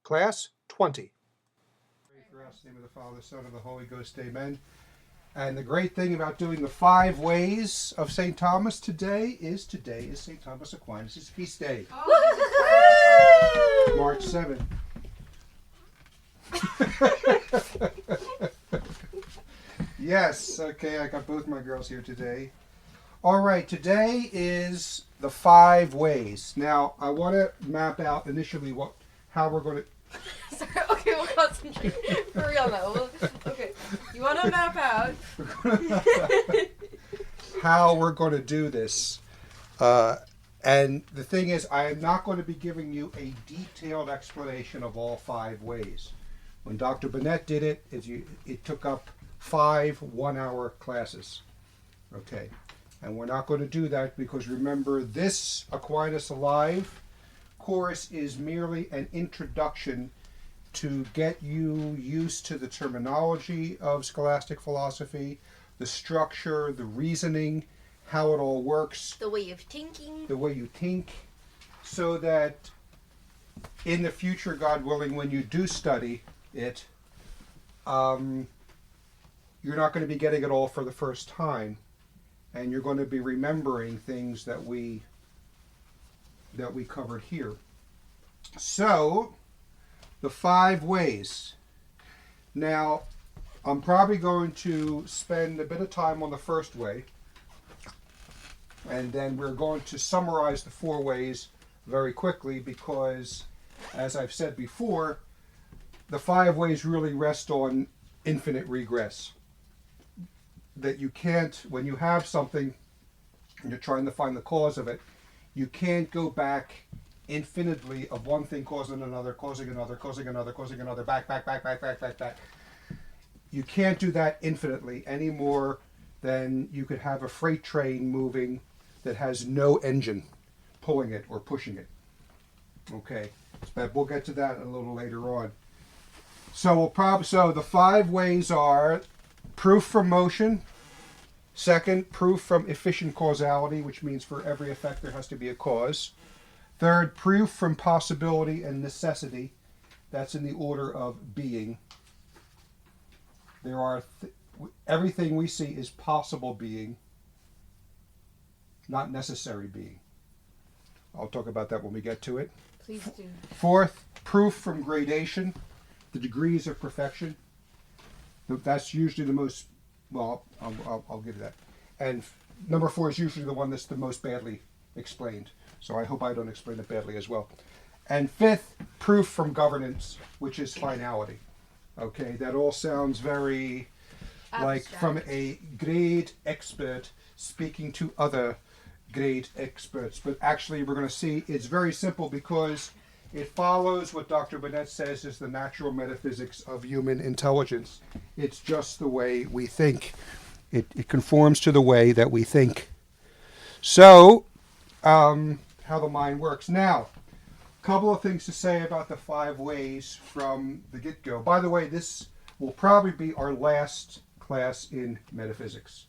Class 20. Pray for us, in the name of the Father, the Son, and the Holy Ghost, amen. And the great thing about doing the 5 ways of St. Thomas today is St. Thomas Aquinas' feast day. Oh. March 7th. Yes, okay, I got both my girls here today. All right, today is the 5 ways. Now, I want to map out initially how we're going to... Sorry, okay, we'll concentrate. For real now. Okay, you want to map out. How we're going to do this. And the thing is, I am not going to be giving you a detailed explanation of all 5 ways. When Dr. Bennett did it, it took up 5 one-hour classes. Okay. And we're not going to do that because remember, this Aquinas Alive course is merely an introduction to get you used to the terminology of scholastic philosophy, the structure, the reasoning, how it all works. The way of thinking. The way you think, so that in the future, God willing, when you do study it, you're not going to be getting it all for the first time. And you're going to be remembering things that we covered here. So, the 5 ways. Now, I'm probably going to spend a bit of time on the first way, and then we're going to summarize the 4 ways very quickly because, as I've said before, the 5 ways really rest on infinite regress. That you can't, when you have something and you're trying to find the cause of it, you can't go back infinitely of one thing causing another, causing another, back. You can't do that infinitely any more than you could have a freight train moving that has no engine pulling it or pushing it. Okay, but we'll get to that a little later on. So the 5 ways are: proof from motion. Second, proof from efficient causality, which means for every effect there has to be a cause. Third, proof from possibility and necessity. That's in the order of being. There are everything we see is possible being, not necessary being. I'll talk about that when we get to it. Please do. Fourth, proof from gradation, the degrees of perfection. That's usually the most, well, I'll give you that. And number 4 is usually the one that's the most badly explained. So I hope I don't explain it badly as well. And 5th, proof from governance, which is finality. Okay, that all sounds very abstract. Like from a great expert speaking to other great experts. But actually we're going to see it's very simple because it follows what Dr. Bennett says is the natural metaphysics of human intelligence. It's just the way we think. It conforms to the way that we think. So, how the mind works. Now, a couple of things to say about the 5 ways from the get-go. By the way, this will probably be our last class in metaphysics.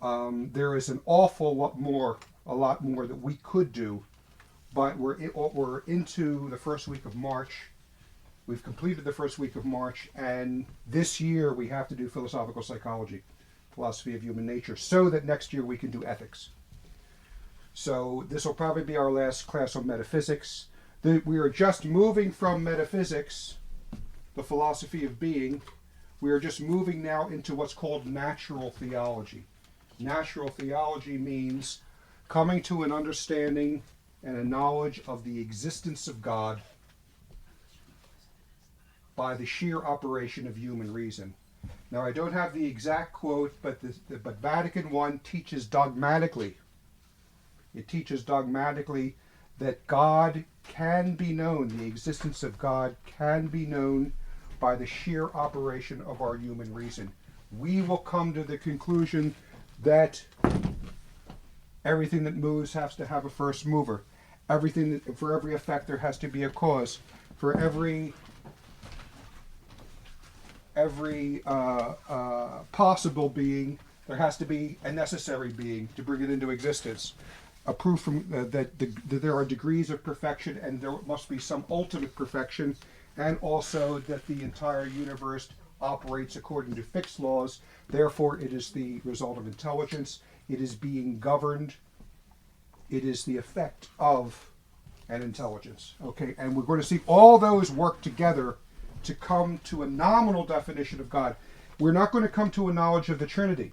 There is an awful lot more, that we could do. But we're into the first week of March. We've completed the first week of March, and this year we have to do philosophical psychology, philosophy of human nature, so that next year we can do ethics. So this will probably be our last class on metaphysics. We are just moving from metaphysics, the philosophy of being. We are just moving now into what's called natural theology. Natural theology means coming to an understanding and a knowledge of the existence of God by the sheer operation of human reason. Now, I don't have the exact quote, but Vatican I teaches dogmatically. It teaches dogmatically that God can be known, the existence of God can be known by the sheer operation of our human reason. We will come to the conclusion that everything that moves has to have a first mover. For every effect there has to be a cause. For every possible being there has to be a necessary being to bring it into existence. a proof from that there are degrees of perfection, and there must be some ultimate perfection, and also that the entire universe operates according to fixed laws. Therefore, it is the result of intelligence. It is being governed. It is the effect of an intelligence. Okay, and we're going to see all those work together to come to a nominal definition of God. We're not going to come to a knowledge of the Trinity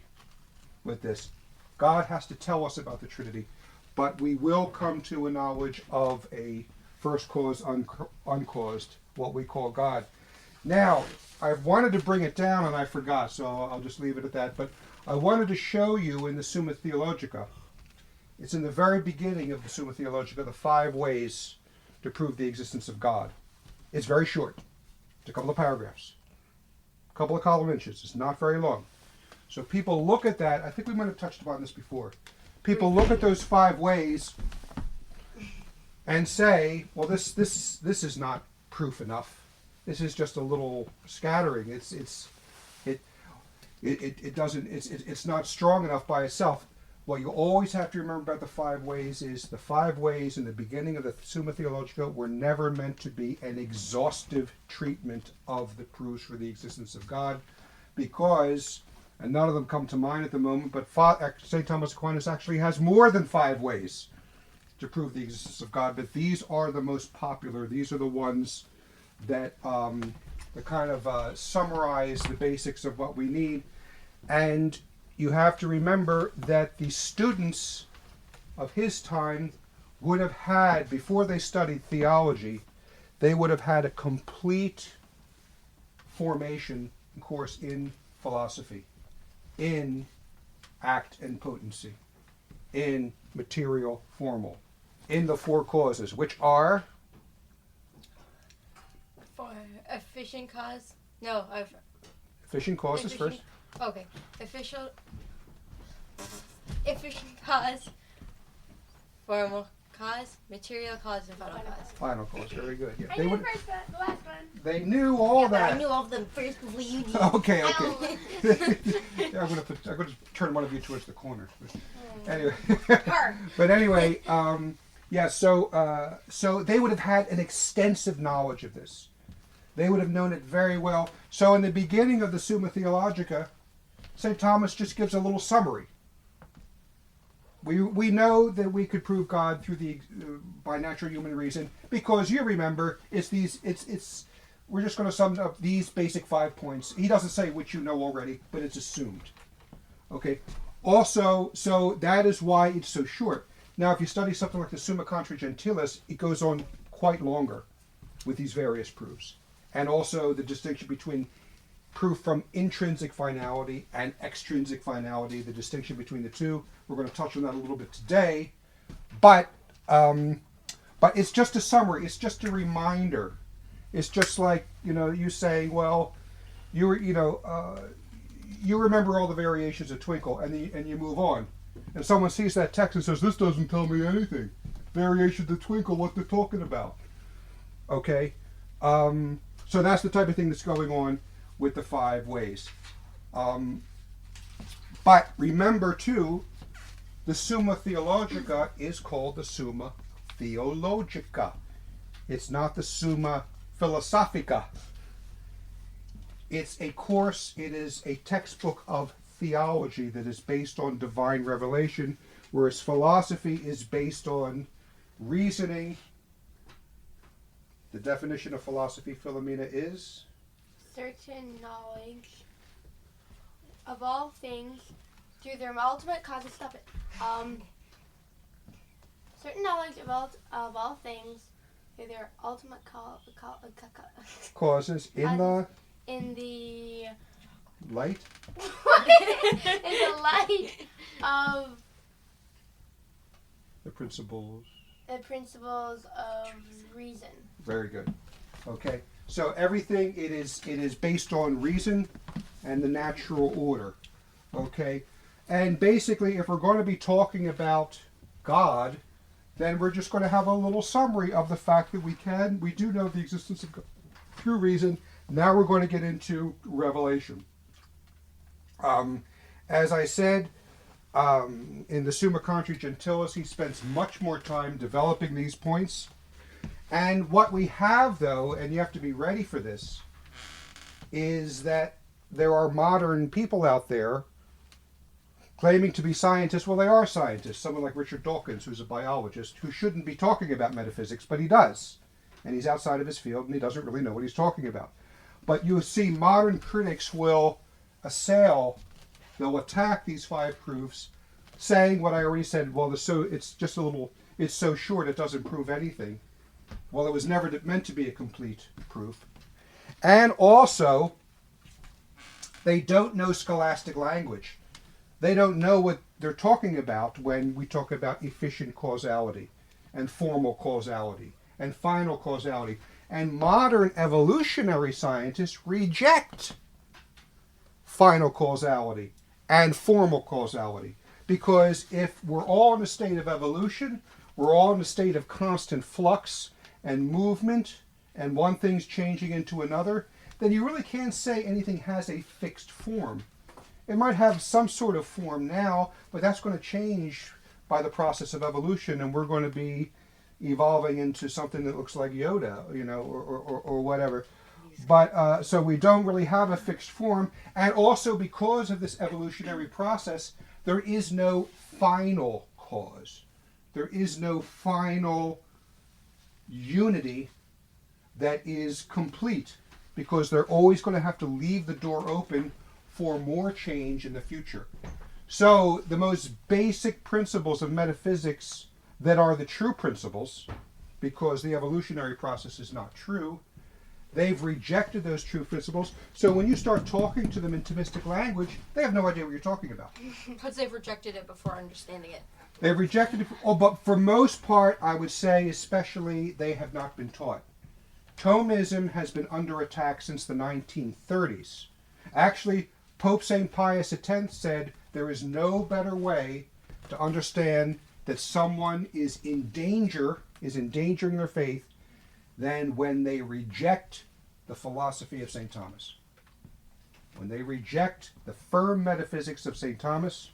with this. God has to tell us about the Trinity, but we will come to a knowledge of a first cause, uncaused, what we call God. Now, I wanted to bring it down and I forgot, so I'll just leave it at that. But I wanted to show you in the Summa Theologica, it's in the very beginning of the Summa Theologica, the 5 ways to prove the existence of God. It's very short. It's a couple of paragraphs, a couple of column inches. It's not very long. So people look at that. I think we might have touched upon this before. People look at those 5 ways and say, well, this is not proof enough. This is just a little scattering. It's not strong enough by itself. What you always have to remember about the 5 ways is the 5 ways in the beginning of the Summa Theologica were never meant to be an exhaustive treatment of the proofs for the existence of God, because, and none of them come to mind at the moment, but St. Thomas Aquinas actually has more than 5 ways to prove the existence of God, but these are the most popular. These are the ones that kind of summarize the basics of what we need. And you have to remember that the students of his time would have had, before they studied theology, they would have had a complete formation course in philosophy, in act and potency, in material formal, in the 4 causes, which are For efficient cause? No, efficient causes first. Okay. Efficient cause, formal cause, material cause, and final cause. Final cause, very good. Yeah. I They knew would. first the last one. They knew all that. I knew all of them first before you did. Okay. Yeah, I'm gonna turn one of you towards the corner. Anyway, but anyway, yeah. So they would have had an extensive knowledge of this. They would have known it very well. So in the beginning of the Summa Theologica, St. Thomas just gives a little summary. We know that we could prove God through by natural human reason, because you remember we're just going to sum up these basic 5 points. He doesn't say which you know already, but it's assumed. Okay. Also, so that is why it's so short. Now, if you study something like the Summa Contra Gentilis, it goes on quite longer with these various proofs, and also the distinction between proof from intrinsic finality and extrinsic finality, the distinction between the two. We're going to touch on that a little bit today, but it's just a summary. It's just a reminder. It's just like, you say, well, you remember all the variations of Twinkle, and you move on, and someone sees that text and says, this doesn't tell me anything. Variations of Twinkle, what they're talking about. Okay, so that's the type of thing that's going on with the 5 ways. But remember too, the Summa Theologica is called the Summa Theologica. It's not the Summa Philosophica. It's a course, it is a textbook of theology that is based on divine revelation, whereas philosophy is based on reasoning. The definition of philosophy, Philomena, is? Certain knowledge of all things through their ultimate causes. Stop it. Certain knowledge of all things through their ultimate Causes in the light? in the light of The principles. the principles of reason. Very good. Okay. So everything, it is based on reason and the natural order. Okay. And basically, if we're going to be talking about God, then we're just going to have a little summary of the fact that we do know the existence of God through reason. Now we're going to get into revelation. As I said, in the Summa Contra Gentilis, he spends much more time developing these points. And what we have, though, and you have to be ready for this, is that there are modern people out there claiming to be scientists. Well, they are scientists. Someone like Richard Dawkins, who's a biologist, who shouldn't be talking about metaphysics, but he does. And he's outside of his field, and he doesn't really know what he's talking about. But you see modern critics will they'll attack these 5 proofs, saying what I already said, well, it's so short it doesn't prove anything. Well, it was never meant to be a complete proof. And also, they don't know scholastic language. They don't know what they're talking about when we talk about efficient causality and formal causality and final causality. And modern evolutionary scientists reject final causality and formal causality. Because if we're all in a state of evolution, we're all in a state of constant flux and movement, and one thing's changing into another, then you really can't say anything has a fixed form. It might have some sort of form now, but that's going to change by the process of evolution, and we're going to be evolving into something that looks like Yoda, or whatever. But so we don't really have a fixed form, and also because of this evolutionary process, there is no final cause. There is no final unity that is complete, because they're always going to have to leave the door open for more change in the future. So the most basic principles of metaphysics that are the true principles, because the evolutionary process is not true, they've rejected those true principles. So when you start talking to them in Thomistic language, they have no idea what you're talking about. Because they've rejected it before understanding it. They've rejected it, but for most part, I would say especially, they have not been taught. Thomism has been under attack since the 1930s. Actually, Pope St. Pius X said there is no better way to understand that someone is in danger, is endangering their faith, than when they reject the philosophy of St. Thomas. When they reject the firm metaphysics of St. Thomas,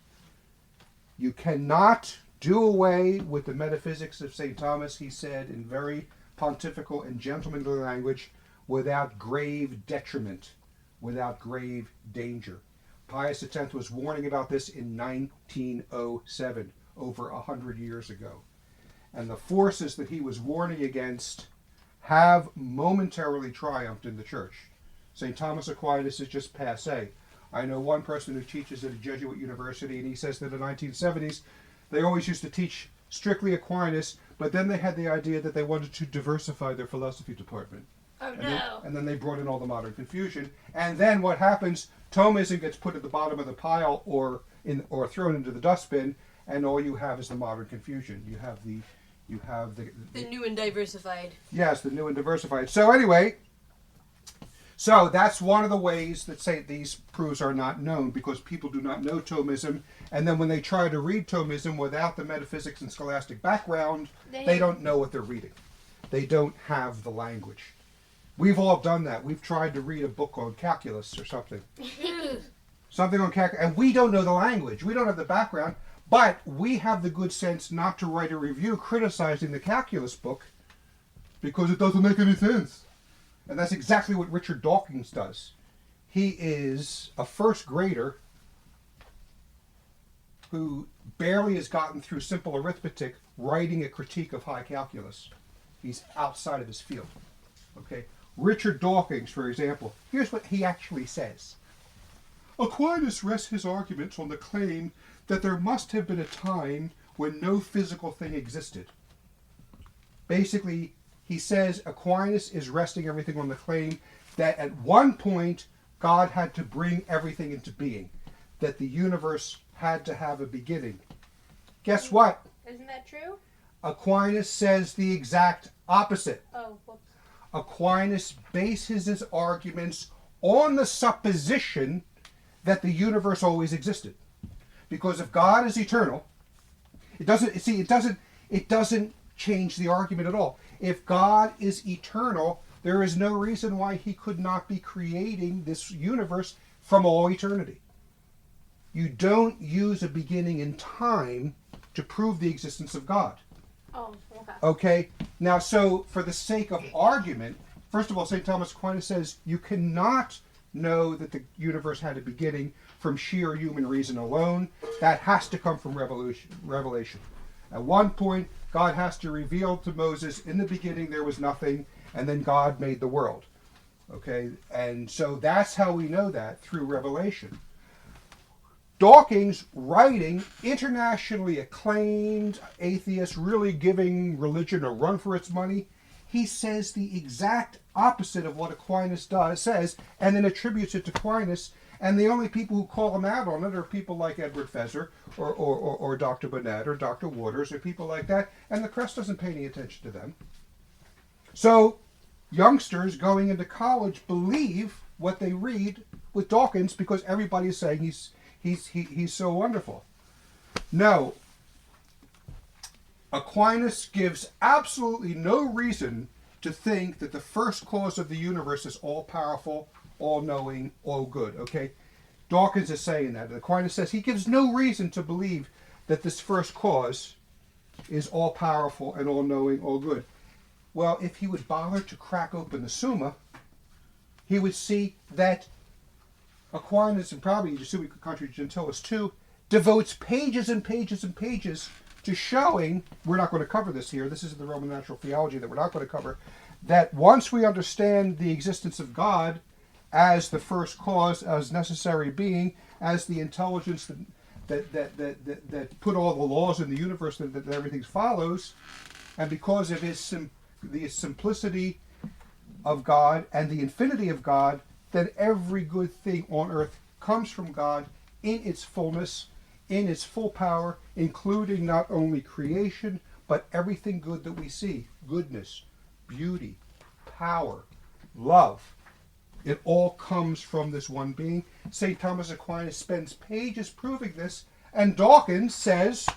you cannot do away with the metaphysics of St. Thomas, he said in very pontifical and gentlemanly language, without grave detriment, without grave danger. Pius X was warning about this in 1907, over 100 years ago. And the forces that he was warning against have momentarily triumphed in the church. St. Thomas Aquinas is just passé. I know one person who teaches at a Jesuit university, and he says that in the 1970s, they always used to teach strictly Aquinas, but then they had the idea that they wanted to diversify their philosophy department. Oh, And then they brought in all the modern confusion. And then what happens, Thomism gets put at the bottom of the pile or thrown into the dustbin, and all you have is the modern confusion. You have the new and diversified. Yes, the new and diversified. So anyway, so that's one of the ways that say these proofs are not known, because people do not know Thomism, and then when they try to read Thomism without the metaphysics and scholastic background, they don't know what they're reading. They don't have the language. We've all done that. We've tried to read a book on calculus or something. Something on calculus, and we don't know the language. We don't have the background, but we have the good sense not to write a review criticizing the calculus book because it doesn't make any sense. And that's exactly what Richard Dawkins does. He is a first grader who barely has gotten through simple arithmetic writing a critique of high calculus. He's outside of his field. Okay? Richard Dawkins, for example, here's what he actually says. Aquinas rests his arguments on the claim that there must have been a time when no physical thing existed. Basically, he says Aquinas is resting everything on the claim that at one point God had to bring everything into being, that the universe had to have a beginning. Guess what? Isn't that true? Aquinas says the exact opposite. Oh, whoops. Aquinas bases his arguments on the supposition that the universe always existed. Because if God is eternal, it doesn't change the argument at all. If God is eternal, there is no reason why he could not be creating this universe from all eternity. you don't use a beginning in time to prove the existence of God. Oh, okay. Okay? Now, so for the sake of argument, first of all, St. Thomas Aquinas says you cannot know that the universe had a beginning from sheer human reason alone. That has to come from revelation. At one point, God has to reveal to Moses, in the beginning there was nothing, and then God made the world. Okay? And so that's how we know that, through revelation. Dawkins, writing, internationally acclaimed atheist, really giving religion a run for its money, he says the exact opposite of what Aquinas says, and then attributes it to Aquinas. And the only people who call him out on it are people like Edward Feser or Dr. Bonnet or Dr. Waters or people like that, and the press doesn't pay any attention to them. So youngsters going into college believe what they read with Dawkins because everybody's saying he's so wonderful. No, Aquinas gives absolutely no reason to think that the first cause of the universe is all-powerful, all-knowing, all-good, okay? Dawkins is saying that. Aquinas says he gives no reason to believe that this first cause is all-powerful and all-knowing, all-good. Well, if he would bother to crack open the Summa, he would see that Aquinas, and probably the Summa Contra Gentilis too, devotes pages and pages and pages to showing, we're not going to cover this here, this is the Roman natural theology that we're not going to cover, that once we understand the existence of God as the first cause, as necessary being, as the intelligence that put all the laws in the universe that everything follows, and because of the simplicity of God and the infinity of God, then every good thing on earth comes from God in its fullness, in its full power, including not only creation, but everything good that we see. Goodness, beauty, power, love. It all comes from this one being. St. Thomas Aquinas spends pages proving this, and Dawkins says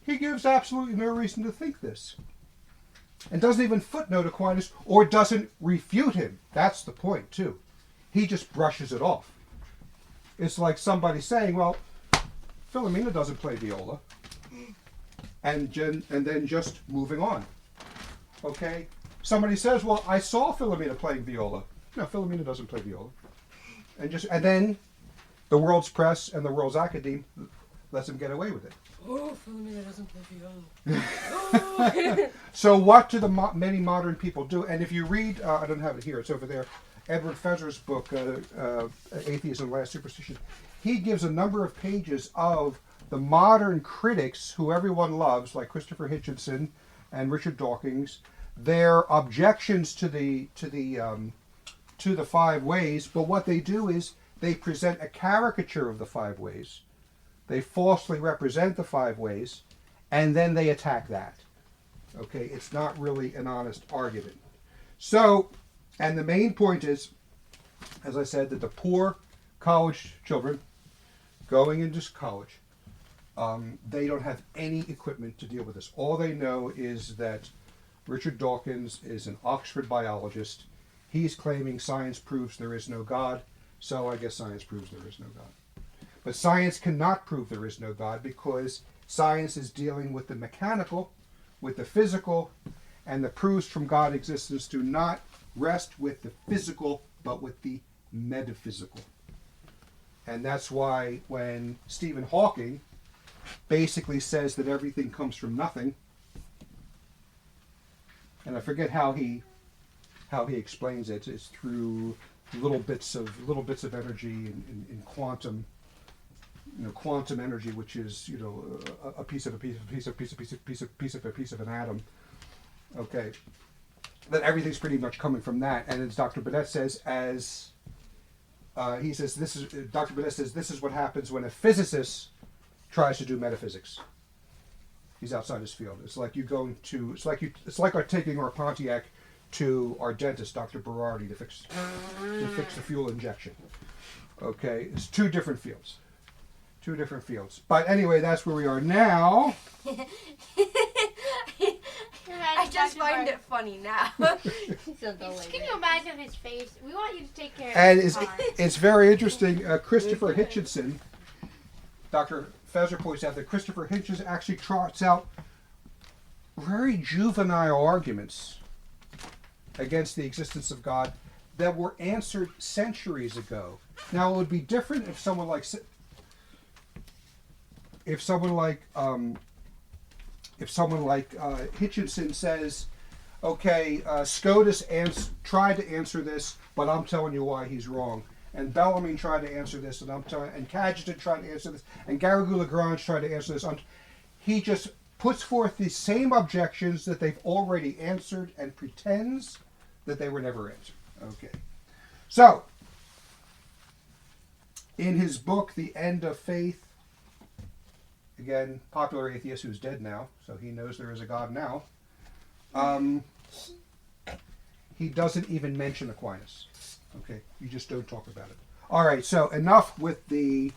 he gives absolutely no reason to think this. And doesn't even footnote Aquinas, or doesn't refute him. That's the point, too. He just brushes it off. It's like somebody saying, well, Philomena doesn't play viola, and then just moving on. Okay? Somebody says, well, I saw Philomena playing viola. No, Philomena doesn't play viola. And then the world's press and the world's academe lets him get away with it. Oh, Philomena doesn't play viola. So what do the many modern people do? And if you read, I don't have it here, it's over there, Edward Feser's book, Atheism, Last Superstition, he gives a number of pages of the modern critics who everyone loves, like Christopher Hitchison and Richard Dawkins, their objections to the Five Ways, but what they do is they present a caricature of the Five Ways. They falsely represent the Five Ways, and then they attack that. Okay, it's not really an honest argument. So, and the main point is, as I said, that the poor college children going into college, they don't have any equipment to deal with this. All they know is that Richard Dawkins is an Oxford biologist. He's claiming science proves there is no God, so I guess science proves there is no God. But science cannot prove there is no God because science is dealing with the mechanical, with the physical, and the proofs from God existence do not rest with the physical, but with the metaphysical. And that's why when Stephen Hawking basically says that everything comes from nothing, and I forget how he explains it, it's through little bits of energy in quantum. Quantum energy, which is a piece of an atom. Okay, that everything's pretty much coming from that. And as Dr. Bonnet says, Dr. Bonnet says this is what happens when a physicist tries to do metaphysics. He's outside his field. It's like it's like taking our Pontiac to our dentist, Dr. Berardi, to fix the fuel injection. Okay, it's two different fields. But anyway, that's where we are now. I just find it funny now. Can you imagine his face? We want you to take care of And his it's very interesting. Christopher Hitchison Dr. Feser points out that Christopher Hitchens actually trots out very juvenile arguments against the existence of God that were answered centuries ago. Now, it would be different if someone like Hitchinson says, okay, Scotus tried to answer this, but I'm telling you why he's wrong. And Bellarmine tried to answer this, and Cajetan tried to answer this, and Garrigou-Lagrange tried to answer this. He just puts forth the same objections that they've already answered and pretends that they were never answered. Okay. So, in his book, The End of Faith, again, popular atheist who's dead now, so he knows there is a God now, he doesn't even mention Aquinas. Okay, you just don't talk about it. All right, so enough with the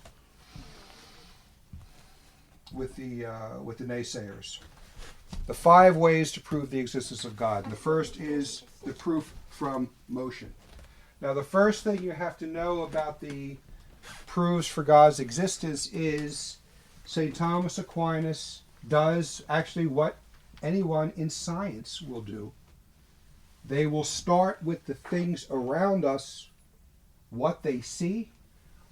naysayers. The 5 ways to prove the existence of God. And the first is the proof from motion. Now, the first thing you have to know about the proofs for God's existence is St. Thomas Aquinas does actually what anyone in science will do. They will start with the things around us, what they see,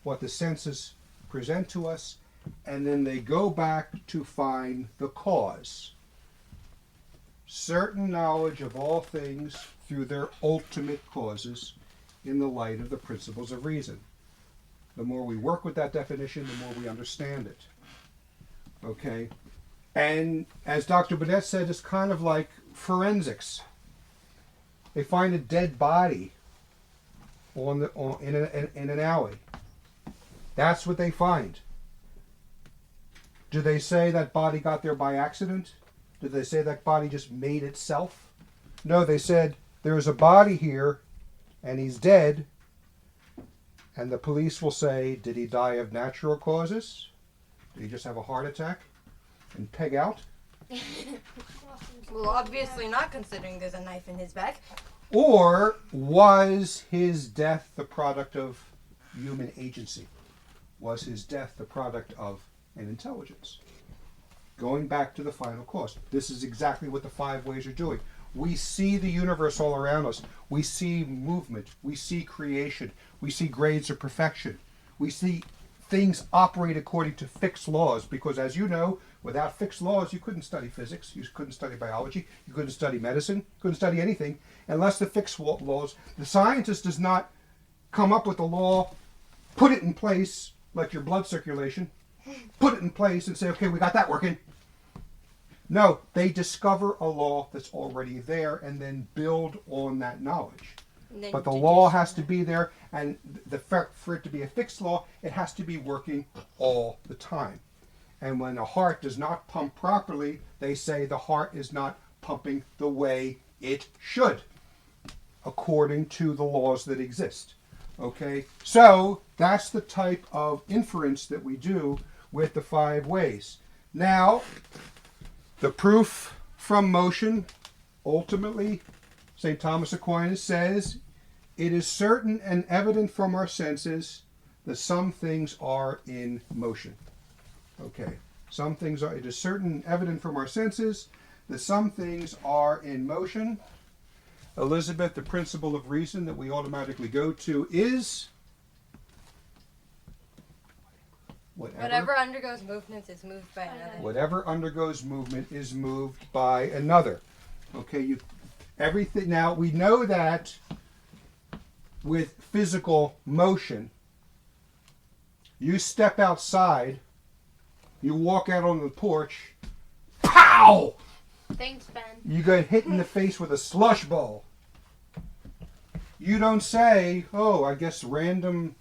what the senses present to us, and then they go back to find the cause. Certain knowledge of all things through their ultimate causes in the light of the principles of reason. The more we work with that definition, the more we understand it. Okay? And as Dr. Burnett said, it's kind of like forensics. They find a dead body in an alley. That's what they find. Do they say that body got there by accident? Did they say that body just made itself? No, they said there's a body here and he's dead. And the police will say, did he die of natural causes? Did he just have a heart attack and peg out? Well, obviously not, considering there's a knife in his back. Or was his death the product of human agency? Was his death the product of an intelligence? Going back to the final cause. This is exactly what the 5 ways are doing. We see the universe all around us. We see movement. We see creation. We see grades of perfection. We see things operate according to fixed laws, because as you know, without fixed laws, you couldn't study physics, you couldn't study biology, you couldn't study medicine, you couldn't study anything, unless the fixed laws. The scientist does not come up with a law, put it in place, like your blood circulation, put it in place and say, okay, we got that working. No, they discover a law that's already there and then build on that knowledge. But the law has to be there, and for it to be a fixed law, it has to be working all the time. And when a heart does not pump properly, they say the heart is not pumping the way it should, according to the laws that exist. Okay? So, that's the type of inference that we do with the 5 ways. Now, the proof from motion, ultimately, St. Thomas Aquinas says, it is certain and evident from our senses that some things are in motion. Okay, it is certain and evident from our senses that some things are in motion. Elizabeth, the principle of reason that we automatically go to is whatever undergoes movement is moved by another. Whatever undergoes movement is moved by another. Okay, everything. Now we know that with physical motion, you step outside, you walk out on the porch, pow! Thanks, Ben. You get hit in the face with a slush ball. You don't say, oh, I guess random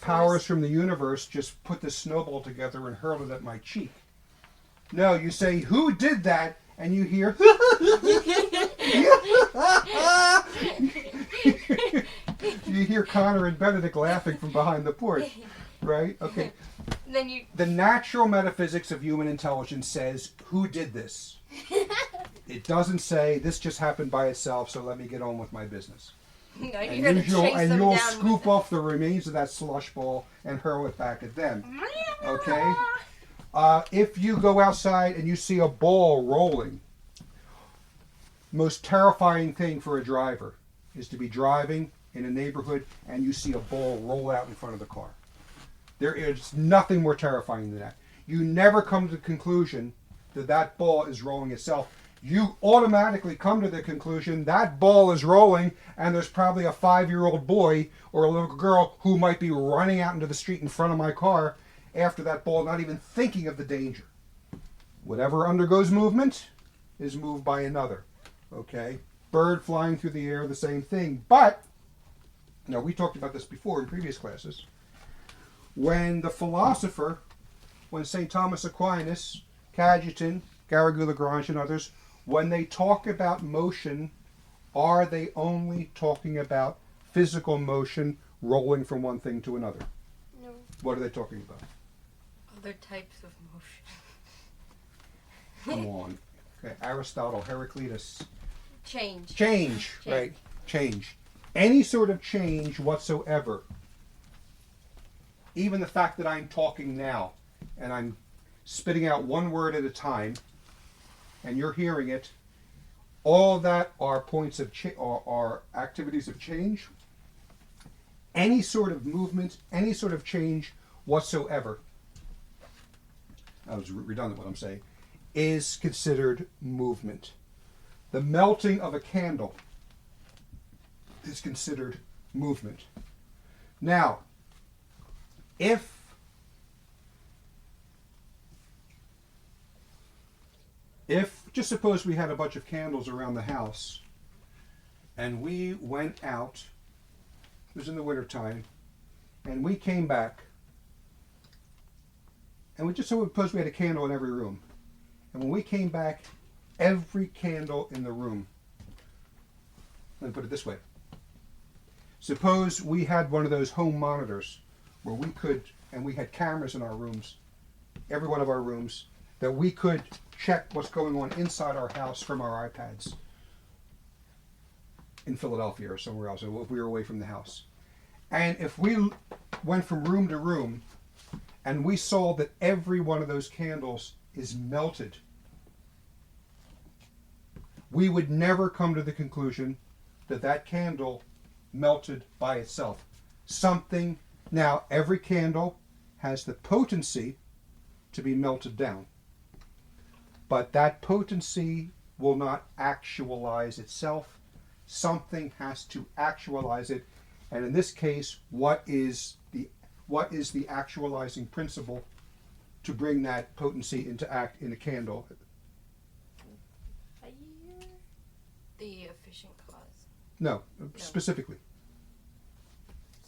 powers from the universe just put this snowball together and hurl it at my cheek. No, you say, who did that? And you hear, you hear Connor and Benedict laughing from behind the porch, right? Okay. The natural metaphysics of human intelligence says, who did this? It doesn't say, this just happened by itself, so let me get on with my business. No, And you'll scoop off the remains of that slush ball and hurl it back at them. Okay? If you go outside and you see a ball rolling, most terrifying thing for a driver is to be driving in a neighborhood and you see a ball roll out in front of the car. There is nothing more terrifying than that. You never come to the conclusion that that ball is rolling itself. You automatically come to the conclusion that ball is rolling and there's probably a 5-year-old boy or a little girl who might be running out into the street in front of my car after that ball, not even thinking of the danger. Whatever undergoes movement is moved by another. Okay? Bird flying through the air, the same thing. But, now we talked about this before in previous classes, when the philosopher, when St. Thomas Aquinas, Cajetan, Garrigou-Lagrange, and others, when they talk about motion, are they only talking about physical motion rolling from one thing to another? No. What are they talking about? Other types of Come motion. on. Okay, Aristotle, Heraclitus. Change. Right? Change. Any sort of change whatsoever. Even the fact that I'm talking now and I'm spitting out one word at a time and you're hearing it, all of that are points of are activities of change. Any sort of movement, any sort of change whatsoever, I was redundant what I'm saying, is considered movement. The melting of a candle is considered movement. Now, if just suppose we had a bunch of candles around the house and we went out, it was in the wintertime, and we came back, and we just suppose we had a candle in every room. And when we came back, every candle in the room, let me put it this way. Suppose we had one of those home monitors where we could, and we had cameras in our rooms, every one of our rooms, that we could check what's going on inside our house from our iPads in Philadelphia or somewhere else, if we were away from the house. And if we went from room to room and we saw that every one of those candles is melted, we would never come to the conclusion that that candle melted by itself. Something, now every candle has the potency to be melted down. But that potency will not actualize itself. Something has to actualize it. And in this case, what is the actualizing principle to bring that potency into act in a candle? Fire. The efficient cause. No, specifically.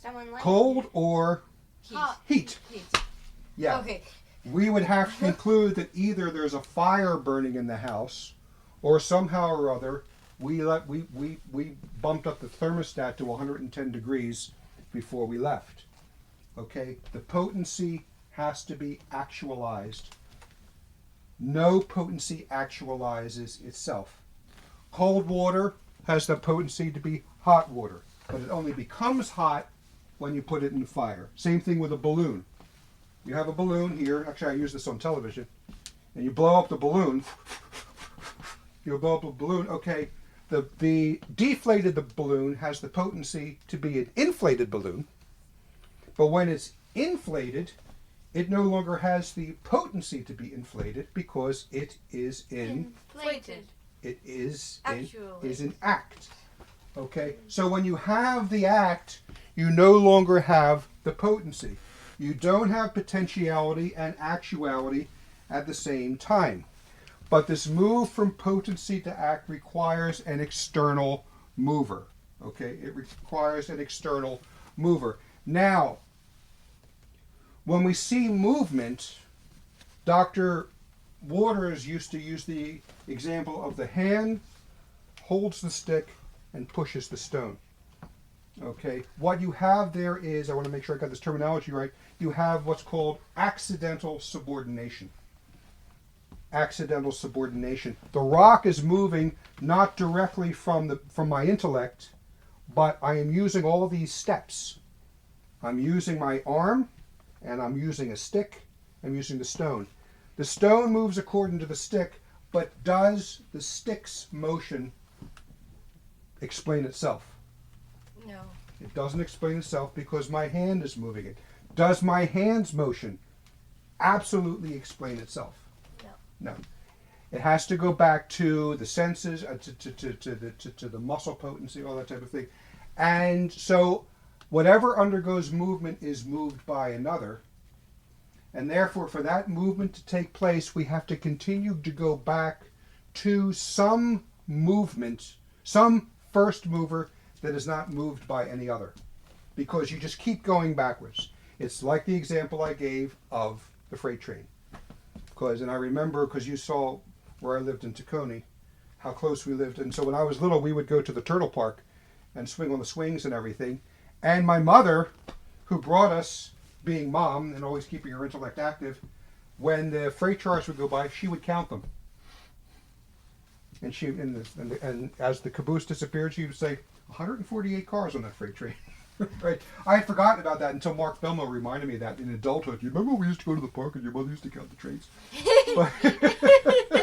Someone like Cold or Heat. Hot. heat. Heat. Yeah. Okay. We would have to conclude that either there's a fire burning in the house, or somehow or other we bumped up the thermostat to 110 degrees before we left. Okay, the potency has to be actualized. No potency actualizes itself. Cold water has the potency to be hot water, but it only becomes hot when you put it in the fire. Same thing with a balloon. You have a balloon here. Actually, I use this on television. And you blow up the balloon. You blow up a balloon. Okay, the deflated balloon has the potency to be an inflated balloon. But when it's inflated, it no longer has the potency to be inflated because it is inflated. it is Actually. an act. Okay, so when you have the act, you no longer have the potency. You don't have potentiality and actuality at the same time. But this move from potency to act requires an external mover. Okay, it requires an external mover. Now, when we see movement, Dr. Waters used to use the example of the hand holds the stick and pushes the stone. Okay, what you have there is, I want to make sure I got this terminology right, you have what's called accidental subordination. Accidental subordination. The rock is moving not directly from my intellect, but I am using all of these steps. I'm using my arm, and I'm using a stick, I'm using the stone. The stone moves according to the stick, but does the stick's motion explain itself? No. It doesn't explain itself because my hand is moving it. Does my hand's motion absolutely explain itself? No. No. It has to go back to the senses, to the muscle potency, all that type of thing. And so whatever undergoes movement is moved by another. And therefore, for that movement to take place, we have to continue to go back to some movement, some first mover that is not moved by any other. Because you just keep going backwards. It's like the example I gave of the freight train. And I remember, because you saw where I lived in Tacony, how close we lived. And so when I was little, we would go to the Turtle Park and swing on the swings and everything. And my mother, who brought us, being mom and always keeping her intellect active, when the freight cars would go by, she would count them. And and as the caboose disappeared, she would say, 148 cars on that freight train. Right. I had forgotten about that until Mark Belmo reminded me of that in adulthood. You remember when we used to go to the park and your mother used to count the trains?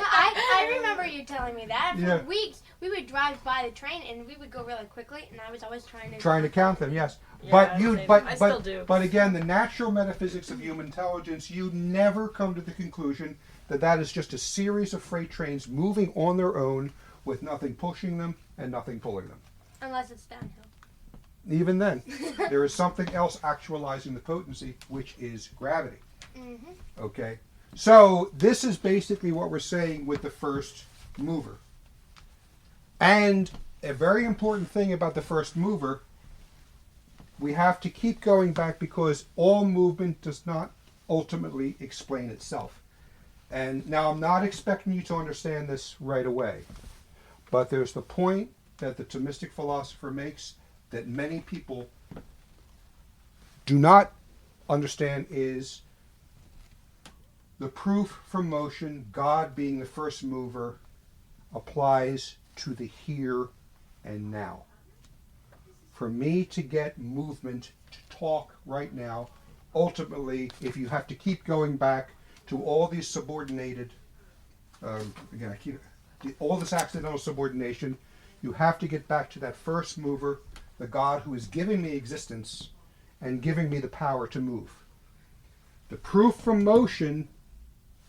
I remember you telling me that. For weeks, we would drive by the train and we would go really quickly, and I was always trying to count them. Yes, Yeah, I still do. But again, the natural metaphysics of human intelligence, you never come to the conclusion that that is just a series of freight trains moving on their own with nothing pushing them and nothing pulling them. unless it's downhill. Even then, there is something else actualizing the potency, which is gravity. Mm-hmm. Okay? So, this is basically what we're saying with the first mover. And a very important thing about the first mover, we have to keep going back because all movement does not ultimately explain itself. And now I'm not expecting you to understand this right away, but there's the point that the Thomistic philosopher makes that many people do not understand is the proof from motion, God being the first mover, applies to the here and now. For me to get movement to talk right now, ultimately, if you have to keep going back to all these subordinated, all this accidental subordination, you have to get back to that first mover, the God who is giving me existence and giving me the power to move. The proof from motion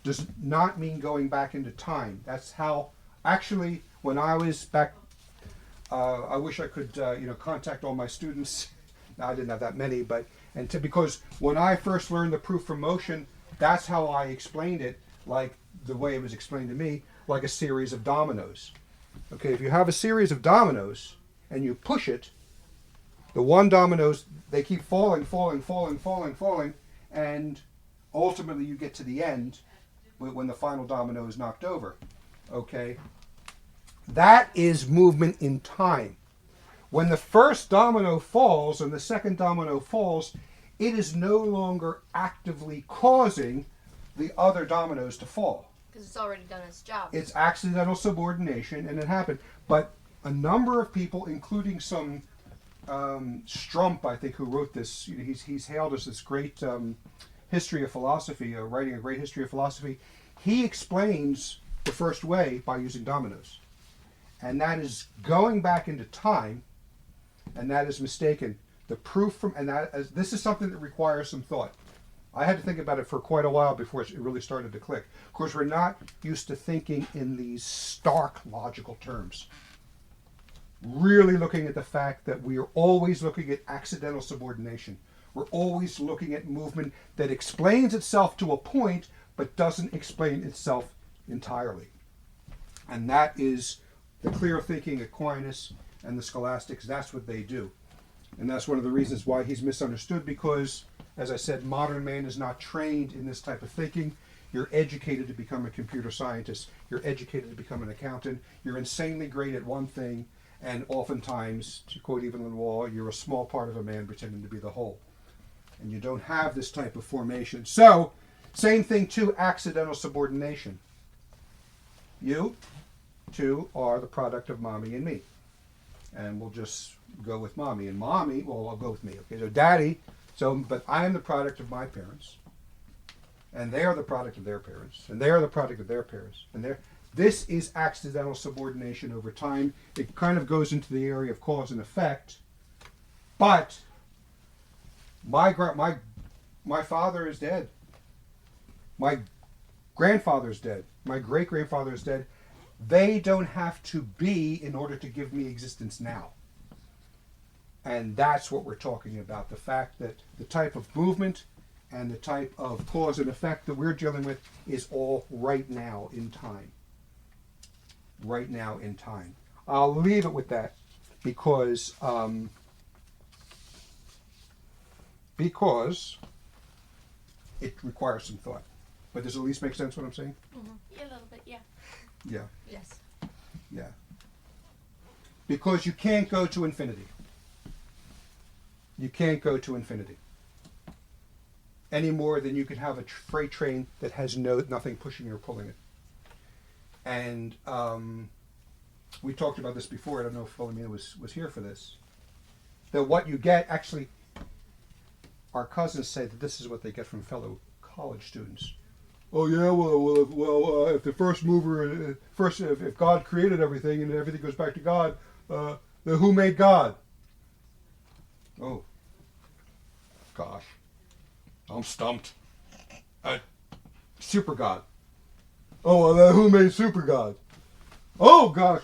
does not mean going back into time. That's how, actually, when I was back, I wish I could, contact all my students. Now, I didn't have that many, because when I first learned the proof from motion, that's how I explained it, like the way it was explained to me, like a series of dominoes. Okay, if you have a series of dominoes and you push it, the one dominoes, they keep falling, and ultimately you get to the end when the final domino is knocked over. Okay? That is movement in time. When the first domino falls and the second domino falls, it is no longer actively causing the other dominoes to fall. Because it's already done its job. It's accidental subordination, and it happened. But a number of people, including some Strump, I think, who wrote this, he's hailed as this great history of philosophy, writing a great history of philosophy. He explains the first way by using dominoes. And that is going back into time, and that is mistaken. The proof from, this is something that requires some thought. I had to think about it for quite a while before it really started to click. Of course, we're not used to thinking in these stark logical terms. Really looking at the fact that we are always looking at accidental subordination. We're always looking at movement that explains itself to a point, but doesn't explain itself entirely. And that is the clear thinking Aquinas and the Scholastics. That's what they do. And that's one of the reasons why he's misunderstood, because, as I said, modern man is not trained in this type of thinking. You're educated to become a computer scientist. You're educated to become an accountant. You're insanely great at one thing, and oftentimes, to quote Evelyn Waugh, you're a small part of a man pretending to be the whole. And you don't have this type of formation. So, same thing too, accidental subordination. You, two, are the product of mommy and me. And we'll just go with mommy. And mommy, well, I'll go with me. Okay, so daddy, but I am the product of my parents. And they are the product of their parents. And they are the product of their parents. And this is accidental subordination over time. It kind of goes into the area of cause and effect. But my father is dead. My grandfather is dead. My great-grandfather is dead. They don't have to be in order to give me existence now. And that's what we're talking about. The fact that the type of movement and the type of cause and effect that we're dealing with is all right now in time. Right now in time. I'll leave it with that because it requires some thought. But does it at least make sense what I'm saying? Mm-hmm. Yeah, a little bit, yeah. Yeah. Yes. Yeah. Because you can't go to infinity. You can't go to infinity. Any more than you could have a freight train that has nothing pushing or pulling it. And we talked about this before. I don't know if Philomena was here for this. That what you get, actually, our cousins say that this is what they get from fellow college students. Oh yeah, if the first mover, if God created everything and everything goes back to God, then who made God? Oh, gosh, I'm stumped. Super God. Oh, well, who made Super God? Oh gosh,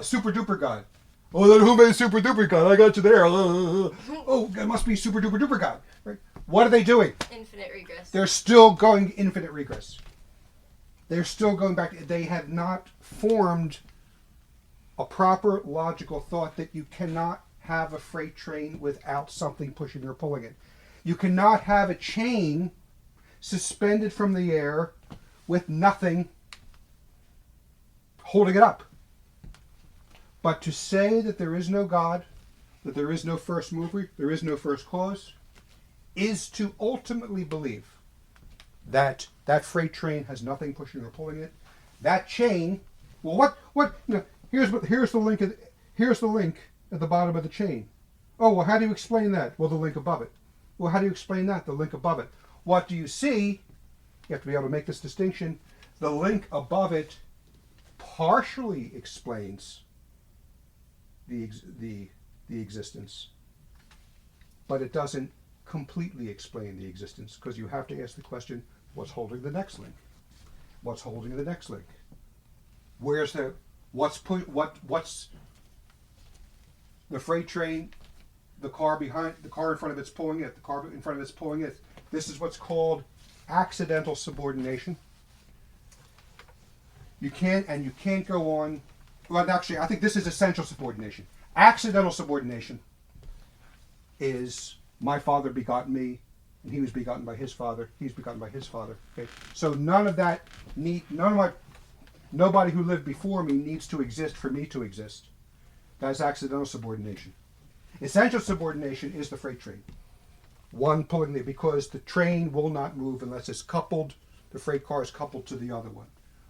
Super Duper God. Oh, then who made Super Duper God? I got you there. Oh, it must be Super Duper Duper God. Right? What are they doing? Infinite regress. They're still going infinite regress. They're still going back. They have not formed a proper logical thought that you cannot have a freight train without something pushing or pulling it. You cannot have a chain suspended from the air with nothing holding it up. But to say that there is no God, that there is no first mover, there is no first cause, is to ultimately believe that that freight train has nothing pushing or pulling it. That chain, well, here's the link at the bottom of the chain. Oh, well, how do you explain that? Well, the link above it. Well, how do you explain that? The link above it. What do you see? You have to be able to make this distinction. The link above it partially explains the existence, but it doesn't completely explain the existence, because you have to ask the question, what's holding the next link? What's holding the next link? What's the freight train, the car in front of it's pulling it, the car in front of it's pulling it. This is what's called accidental subordination. You can't go on. Well, actually, I think this is essential subordination. Accidental subordination is my father begot me, and he was begotten by his father. He's begotten by his father. Okay, so nobody who lived before me needs to exist for me to exist. That's accidental subordination. Essential subordination is the freight train. One pulling because the train will not move unless it's coupled. The freight car is coupled to the other one.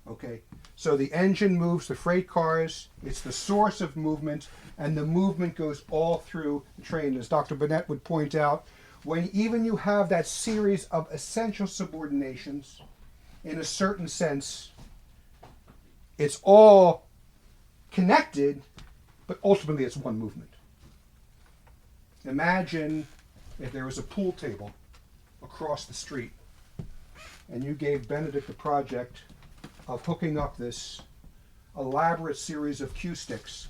Okay, so the engine moves the freight cars. It's the source of movement, and the movement goes all through the train. As Dr. Burnett would point out, when even you have that series of essential subordinations, in a certain sense, it's all connected, but ultimately it's one movement. Imagine if there was a pool table across the street, and you gave Benedict the project of hooking up this elaborate series of cue sticks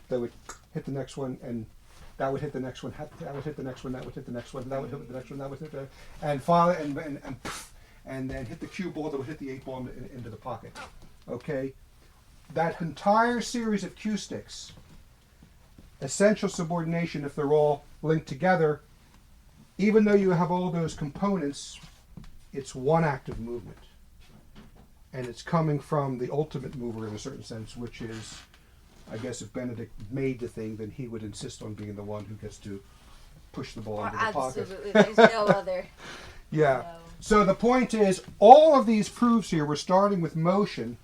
that would hit the next one, and that would hit the next one, that would hit the next one, that would hit the next one, that would hit the next one, that would hit the, and then hit the cue ball that would hit the 8 ball into the pocket. Okay? That entire series of cue sticks, essential subordination, if they're all linked together, even though you have all those components, it's one active movement. And it's coming from the ultimate mover in a certain sense, which is, I guess if Benedict made the thing, then he would insist on being the one who gets to push the ball into the pocket. Absolutely, there's no other. Yeah. No. So the point is, all of these proofs here, we're starting with motion,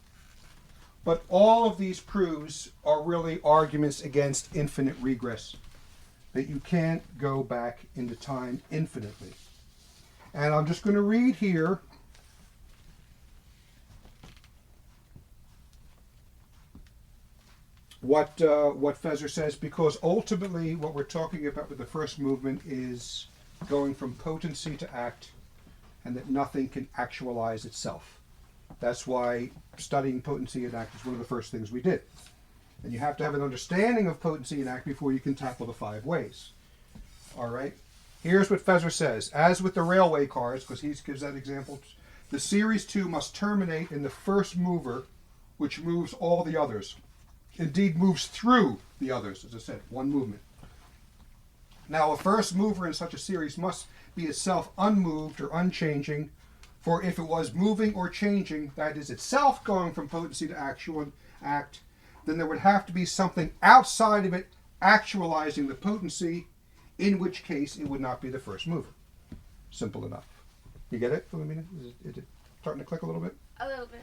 but all of these proofs are really arguments against infinite regress, that you can't go back into time infinitely. And I'm just going to read here what Feser says, because ultimately what we're talking about with the first movement is going from potency to act, and that nothing can actualize itself. That's why studying potency and act is one of the first things we did. And you have to have an understanding of potency and act before you can tackle the 5 ways. All right? Here's what Feser says. As with the railway cars, because he gives that example, the series 2 must terminate in the first mover, which moves all the others. Indeed, moves through the others, as I said, one movement. Now, a first mover in such a series must be itself unmoved or unchanging, for if it was moving or changing, that is itself going from potency to actual act, then there would have to be something outside of it actualizing the potency, in which case it would not be the first mover. Simple enough. You get it, Philomena? Is it starting to click a little bit? A little bit.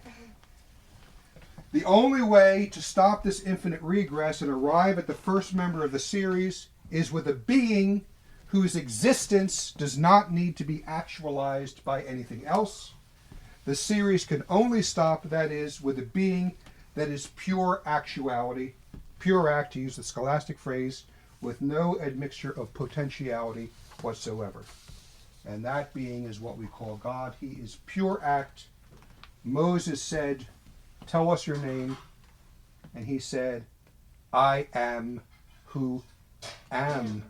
The only way to stop this infinite regress and arrive at the first member of the series is with a being whose existence does not need to be actualized by anything else. The series can only stop, that is, with a being that is pure actuality, pure act, to use the scholastic phrase, with no admixture of potentiality whatsoever. And that being is what we call God. He is pure act. Moses said, "Tell us your name." And he said, "I am who am."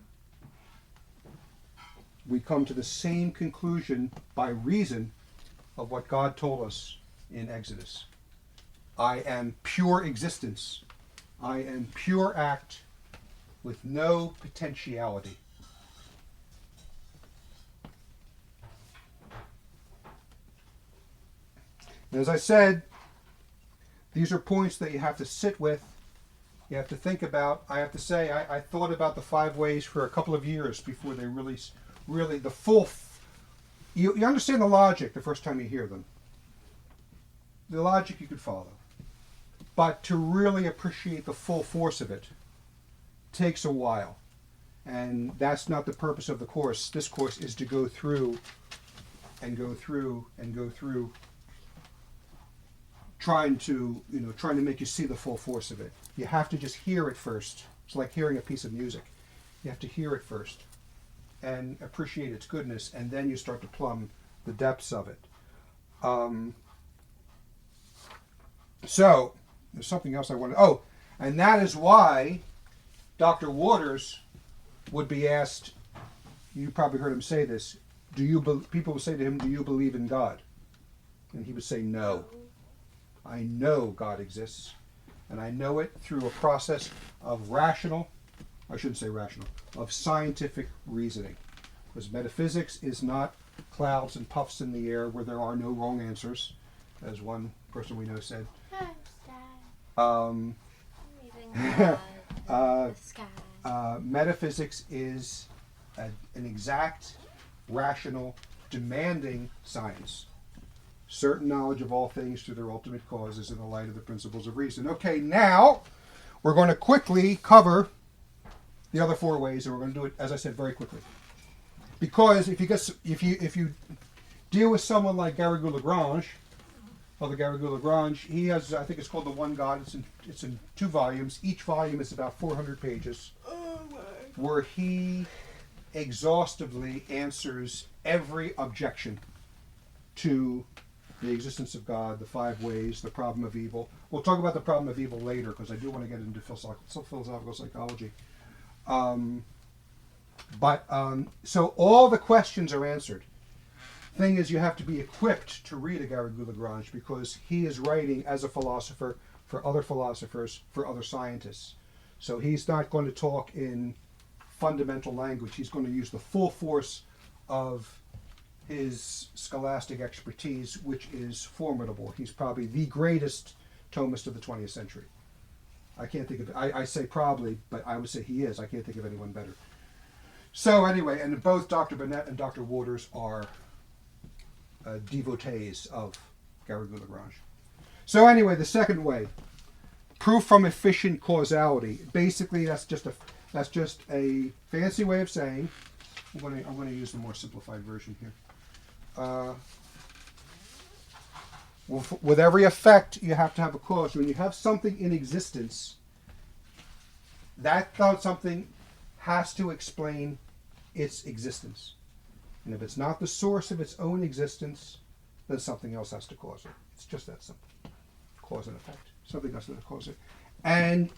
We come to the same conclusion by reason of what God told us in Exodus. I am pure existence. I am pure act with no potentiality. And as I said, these are points that you have to sit with. You have to think about. I have to say, I thought about the 5 ways for a couple of years before they really the full. You understand the logic the first time you hear them. The logic you could follow. But to really appreciate the full force of it takes a while. And that's not the purpose of the course. This course is to go through and go through and go through, trying to make you see the full force of it. You have to just hear it first. It's like hearing a piece of music. You have to hear it first and appreciate its goodness, and then you start to plumb the depths of it. So, there's something else I wanted. Oh, and that is why Dr. Waters would be asked, you probably heard him say this, people would say to him, "Do you believe in God?" And he would say, "No. I know God exists, and I know it through a process of of scientific reasoning. Because metaphysics is not clouds and puffs in the air where there are no wrong answers, as one person we know said. Metaphysics is an exact, rational, demanding science. Certain knowledge of all things through their ultimate causes in the light of the principles of reason. Okay, now we're going to quickly cover the other 4 ways, and we're going to do it, as I said, very quickly. Because if you deal with someone like Garrigou-Lagrange, Father Garrigou-Lagrange, he has, I think it's called The One God. It's in 2 volumes. Each volume is about 400 pages, where he exhaustively answers every objection to the existence of God, the 5 ways, the problem of evil. We'll talk about the problem of evil later, because I do want to get into philosophical psychology. So all the questions are answered. Thing is, you have to be equipped to read a Garrigou-Lagrange, because he is writing as a philosopher for other philosophers, for other scientists. So he's not going to talk in fundamental language. He's going to use the full force of his scholastic expertise, which is formidable. He's probably the greatest Thomist of the 20th century. I can't think of it. I say probably, but I would say he is. I can't think of anyone better. So anyway, and both Dr. Burnett and Dr. Waters are devotees of Garrigou-Lagrange. So anyway, the second way, proof from efficient causality. Basically, that's just a fancy way of saying. I'm going to use the more simplified version here. with every effect, you have to have a cause. When you have something in existence, that something has to explain its existence. And if it's not the source of its own existence, then something else has to cause it. It's just that simple. Cause and effect. Something else has to cause it. And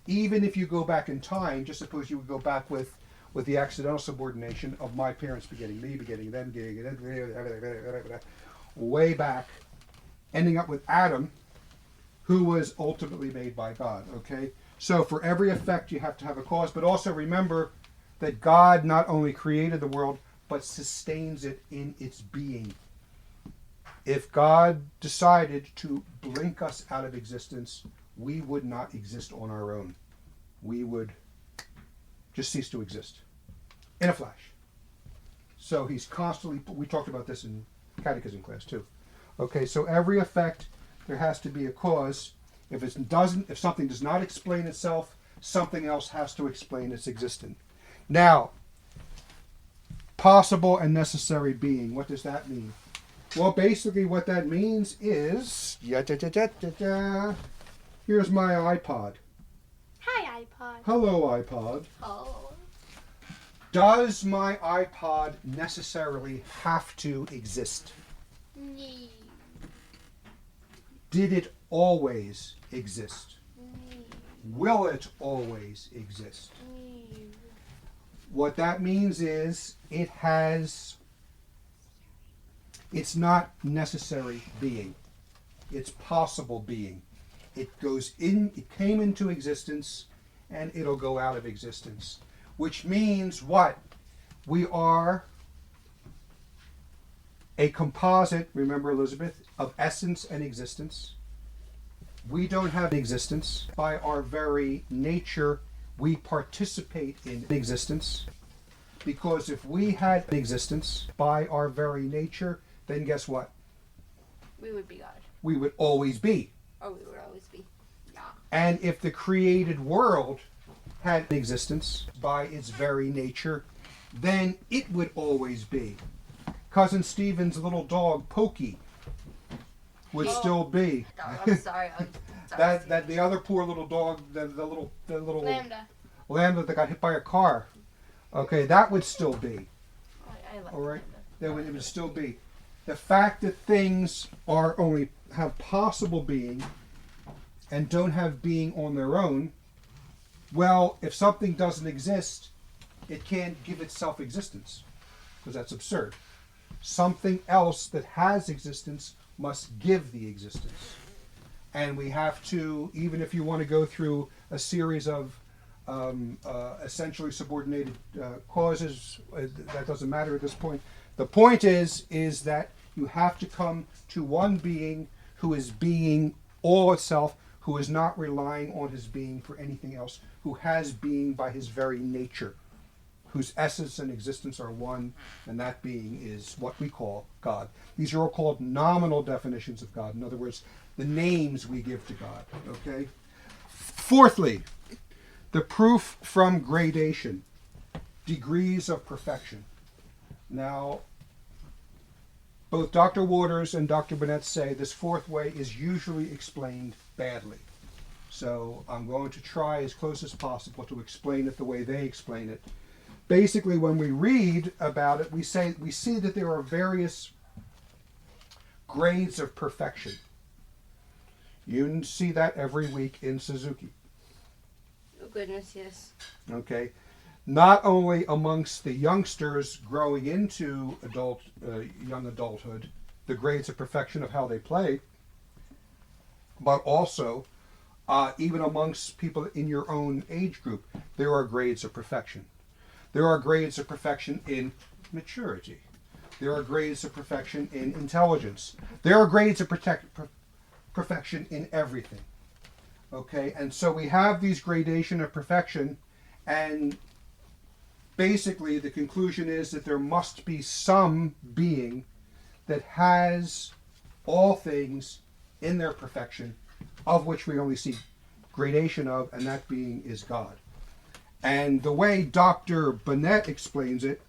even if you go back in time, just suppose you would go back with the accidental subordination of my parents begetting me, begetting them, begetting them, way back, ending up with Adam, who was ultimately made by God. Okay? So for every effect, you have to have a cause, but also remember that God not only created the world, but sustains it in its being. If God decided to blink us out of existence, we would not exist on our own. We would just cease to exist in a flash. So he's constantly, we talked about this in catechism class too. Okay, so every effect, there has to be a cause. If something does not explain itself, something else has to explain its existence. Now, possible and necessary being, what does that mean? Well, basically what that means is, here's my iPod. Hi, iPod. Hello, iPod. Oh. Does my iPod necessarily have to exist? No. Did it always exist? No. Will it always exist? No. What that means is it's not necessary being. It's possible being. It came into existence and it'll go out of existence. Which means what? We are a composite, remember Elizabeth, of essence and existence. We don't have existence. By our very nature, we participate in existence. Because if we had existence by our very nature, then guess what? We would be God. We would always be. Or we would always be. Yeah. And if the created world had existence by its very nature, then it would always be. Cousin Stephen's little dog, Pokey, would still be. I'm sorry. That the other poor little dog, the little Lambda. Lambda that got hit by a car. Okay, that would still be. I like All right, that. it would still be. The fact that things have possible being and don't have being on their own, well, if something doesn't exist, it can't give itself existence, because that's absurd. Something else that has existence must give the existence. And we have to, even if you want to go through a series of essentially subordinated causes, that doesn't matter at this point. The point is that you have to come to one being who is being all itself, who is not relying on his being for anything else, who has being by his very nature, whose essence and existence are one, and that being is what we call God. These are all called nominal definitions of God. In other words, the names we give to God. Okay? Fourthly, the proof from gradation, degrees of perfection. Now, both Dr. Waters and Dr. Burnett say this fourth way is usually explained badly. So I'm going to try as close as possible to explain it the way they explain it. Basically, when we read about it, we see that there are various grades of perfection. You can see that every week in Suzuki. Oh goodness, yes. Okay, not only amongst the youngsters growing into young adulthood, the grades of perfection of how they play, but also even amongst people in your own age group, there are grades of perfection. There are grades of perfection in maturity. There are grades of perfection in intelligence. There are grades of perfection in everything. Okay, and so we have these gradation of perfection, and basically the conclusion is that there must be some being that has all things in their perfection, of which we only see gradation of, and that being is God. And the way Dr. Burnett explains it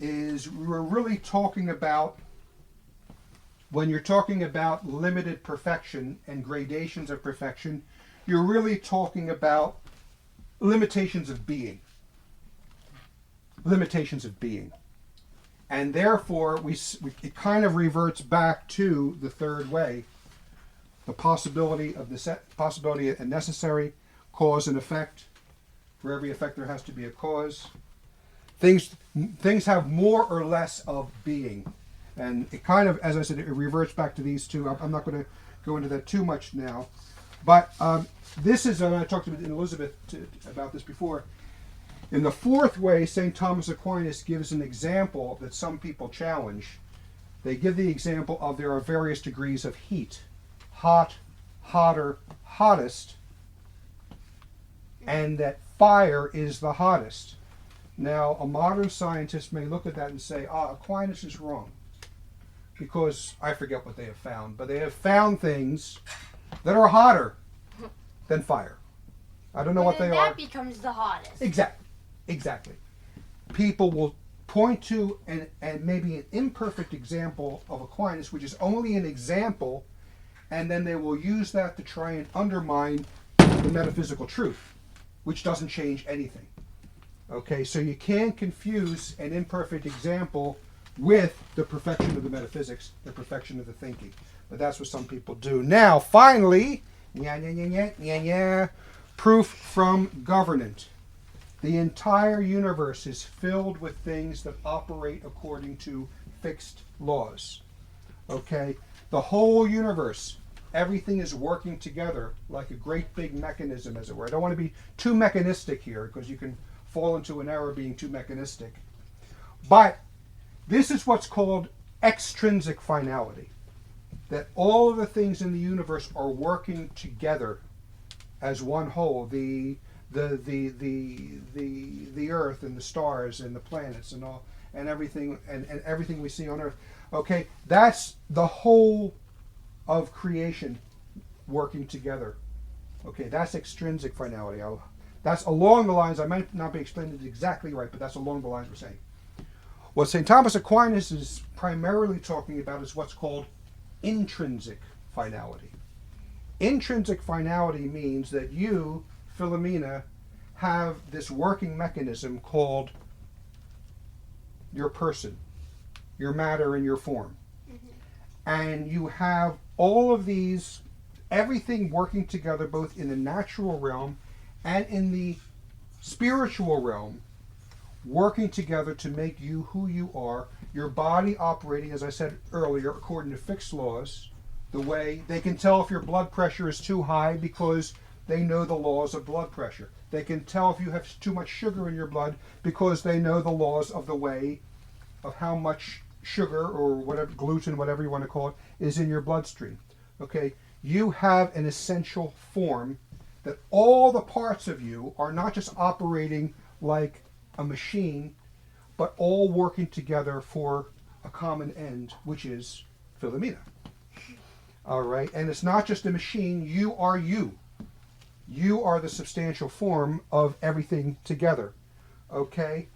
is we're really talking about when you're talking about limited perfection and gradations of perfection, you're really talking about limitations of being. Limitations of being. And therefore, it kind of reverts back to the third way, the possibility and necessary, cause and effect. For every effect, there has to be a cause. Things have more or less of being. And it kind of, as I said, it reverts back to these two. I'm not going to go into that too much now. But this is, and I talked to Elizabeth about this before. In the fourth way, St. Thomas Aquinas gives an example that some people challenge. They give the example of there are various degrees of heat. Hot, hotter, hottest, and that fire is the hottest. Now, a modern scientist may look at that and say, Aquinas is wrong. Because I forget what they have found, but they have found things that are hotter than fire. I don't know what they are. That becomes the hottest. Exactly. People will point to and maybe an imperfect example of Aquinas, which is only an example, and then they will use that to try and undermine the metaphysical truth, which doesn't change anything. Okay, so you can't confuse an imperfect example with the perfection of the metaphysics, the perfection of the thinking. But that's what some people do. Now, finally, proof from government. The entire universe is filled with things that operate according to fixed laws. Okay? The whole universe, everything is working together like a great big mechanism, as it were. I don't want to be too mechanistic here, because you can fall into an error being too mechanistic. But this is what's called extrinsic finality. That all of the things in the universe are working together as one whole. The earth and the stars and the planets and all and everything and everything we see on earth. Okay, that's the whole of creation working together. Okay, that's extrinsic finality. That's along the lines, I might not be explaining it exactly right, but that's along the lines we're saying. What St. Thomas Aquinas is primarily talking about is what's called intrinsic finality. Intrinsic finality means that you, Philomena, have this working mechanism called your person, your matter and your form. And you have all of these, everything working together both in the natural realm and in the spiritual realm, working together to make you who you are, your body operating, as I said earlier, according to fixed laws. The way they can tell if your blood pressure is too high because they know the laws of blood pressure. They can tell if you have too much sugar in your blood because they know the laws of the way of how much sugar or whatever, gluten, whatever you want to call it, is in your bloodstream. Okay, you have an essential form that all the parts of you are not just operating like a machine, but all working together for a common end, which is Philomena. All right, and it's not just a machine, you are you. You are the substantial form of everything together. Okay?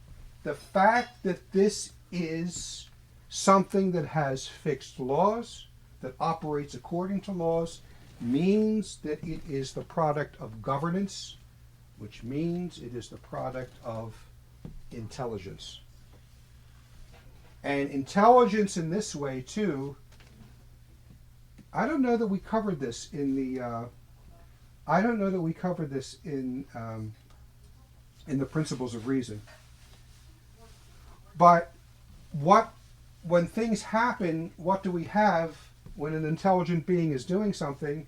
The fact that this is something that has fixed laws, that operates according to laws, means that it is the product of governance, which means it is the product of intelligence. And intelligence in this way, too, I don't know that we covered this in the the principles of reason. But when things happen, what do we have when an intelligent being is doing something?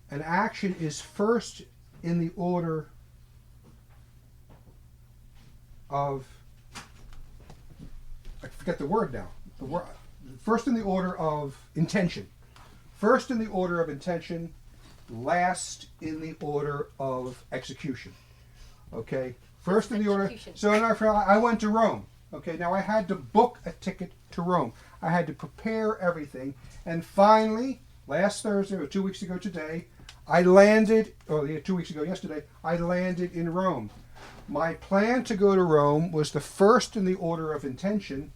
An action is first in the order of, I forget the word now. First in the order of intention. First in the order of intention, last in the order of execution. Okay? First in the order. So I went to Rome. Okay, now I had to book a ticket to Rome. I had to prepare everything. And finally, last Thursday, or 2 weeks ago today, I landed, 2 weeks ago yesterday, I landed in Rome. My plan to go to Rome was the first in the order of intention,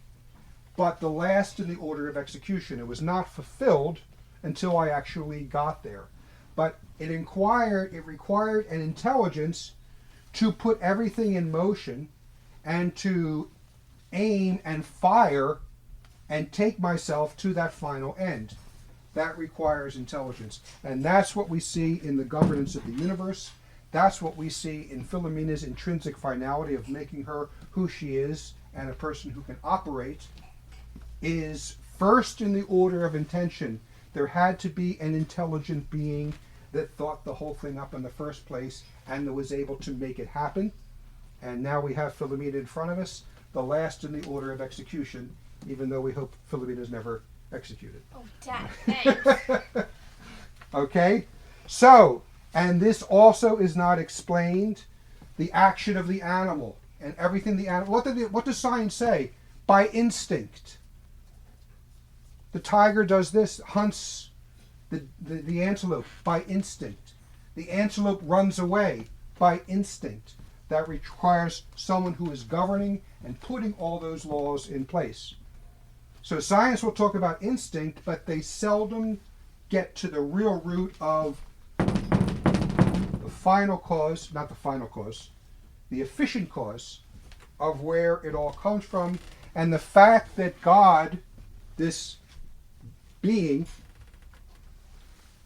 but the last in the order of execution. It was not fulfilled until I actually got there. But it required an intelligence to put everything in motion and to aim and fire and take myself to that final end. That requires intelligence. And that's what we see in the governance of the universe. That's what we see in Philomena's intrinsic finality of making her who she is, and a person who can operate is first in the order of intention. There had to be an intelligent being that thought the whole thing up in the first place and that was able to make it happen. And now we have Philomena in front of us, the last in the order of execution, even though we hope Philomena's never executed. Oh, Dad, thanks. Okay? So, and this also is not explained, the action of the animal and everything the animal. What does science say? By instinct. The tiger does this, hunts the antelope by instinct. The antelope runs away by instinct. That requires someone who is governing and putting all those laws in place. So science will talk about instinct, but they seldom get to the real root of the final cause, not the final cause, the efficient cause of where it all comes from, and the fact that God, this being,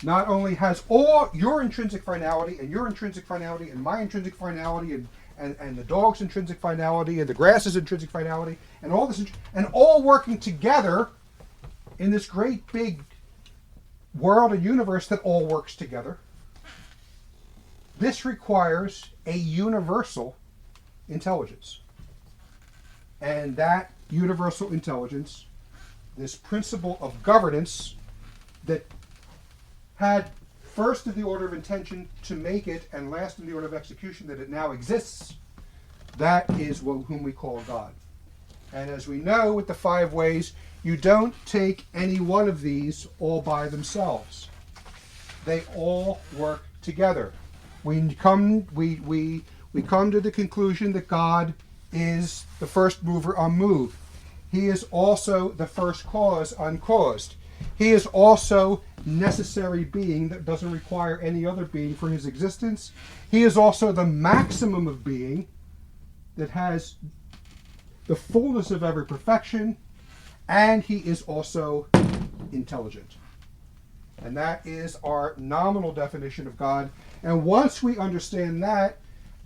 not only has all your intrinsic finality and your intrinsic finality and my intrinsic finality and the dog's intrinsic finality and the grass's intrinsic finality and all this, and all working together in this great big world and universe that all works together. This requires a universal intelligence. And that universal intelligence, this principle of governance that had first in the order of intention to make it and last in the order of execution that it now exists, that is whom we call God. And as we know with the 5 ways, you don't take any one of these all by themselves. They all work together. We come to the conclusion that God is the first mover unmoved. He is also the first cause uncaused. He is also necessary being that doesn't require any other being for his existence. He is also the maximum of being that has the fullness of every perfection, and he is also intelligent. And that is our nominal definition of God. And once we understand that,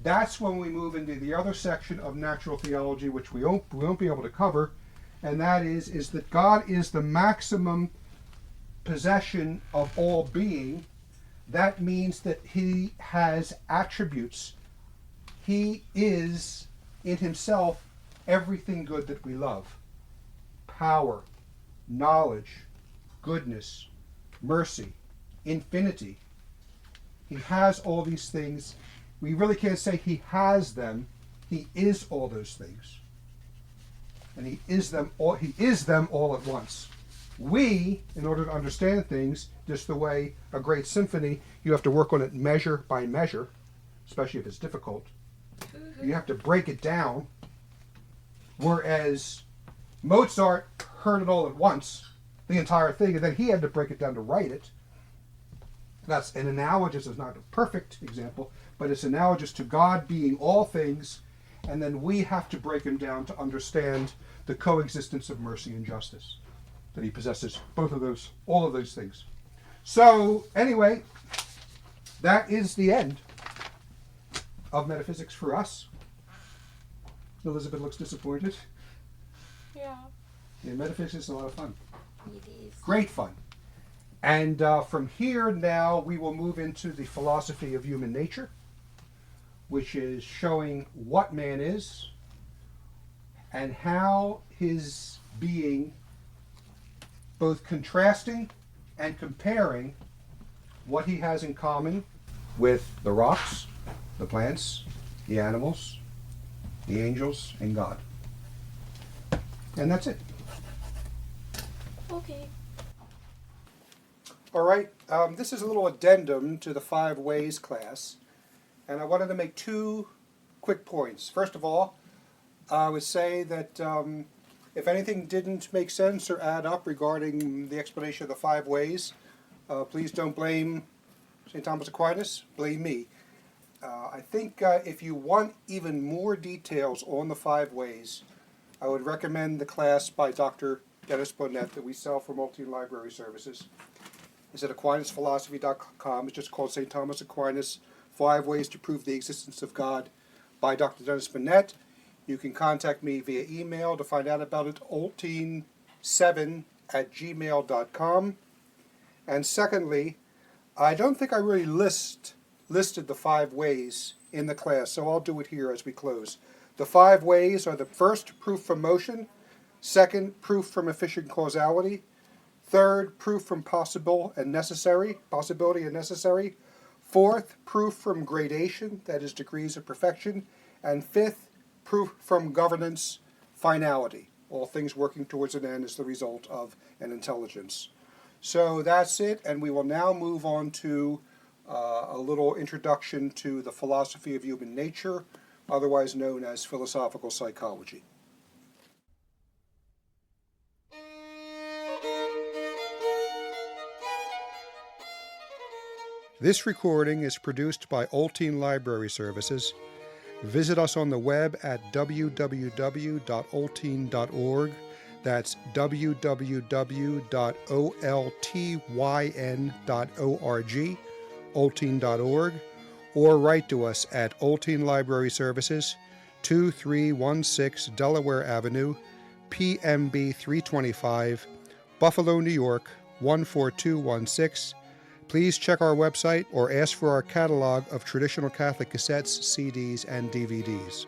that's when we move into the other section of natural theology, which we won't be able to cover, and that is that God is the maximum possession of all being. That means that he has attributes. He is in himself everything good that we love. Power, knowledge, goodness, mercy, infinity. He has all these things. We really can't say he has them. He is all those things. And he is them all at once. We, in order to understand things, just the way a great symphony, you have to work on it measure by measure, especially if it's difficult. You have to break it down. Whereas Mozart heard it all at once, the entire thing, and then he had to break it down to write it. That's an analogous, is not a perfect example, but it's analogous to God being all things, and then we have to break him down to understand the coexistence of mercy and justice. That he possesses both of those, all of those things. So, anyway, that is the end of metaphysics for us. Elizabeth looks disappointed. Yeah. Yeah, metaphysics is a lot of fun. It is. Great fun. And from here now we will move into the philosophy of human nature, which is showing what man is and how his being, both contrasting and comparing what he has in common with the rocks, the plants, the animals, the angels, and God. And that's it. Okay. All right, this is a little addendum to the 5 Ways class, and I wanted to make 2 quick points. First of all, I would say that If anything didn't make sense or add up regarding the explanation of the 5 ways, please don't blame St. Thomas Aquinas, blame me. I think if you want even more details on the 5 ways, I would recommend the class by Dr. Dennis Bonnet that we sell for multi-library services. It's at AquinasPhilosophy.com. It's just called St. Thomas Aquinas, 5 Ways to Prove the Existence of God by Dr. Dennis Bonnet. You can contact me via email to find out about it, olteen7@gmail.com. And secondly, I don't think I really listed the 5 ways in the class, so I'll do it here as we close. The 5 ways are the first, proof from motion; second, proof from efficient causality; third, proof from possibility and necessary; fourth, proof from gradation, that is, degrees of perfection; and fifth, proof from governance, finality. All things working towards an end is the result of an intelligence. So that's it, and we will now move on to a little introduction to the philosophy of human nature, otherwise known as philosophical psychology. This recording is produced by Olteen Library Services. Visit us on the web at www.olteen.org. That's www.oltyn.org, olteen.org, or write to us at Olteen Library Services, 2316 Delaware Avenue, PMB 325, Buffalo, New York, 14216. Please check our website or ask for our catalog of traditional Catholic cassettes, CDs, and DVDs.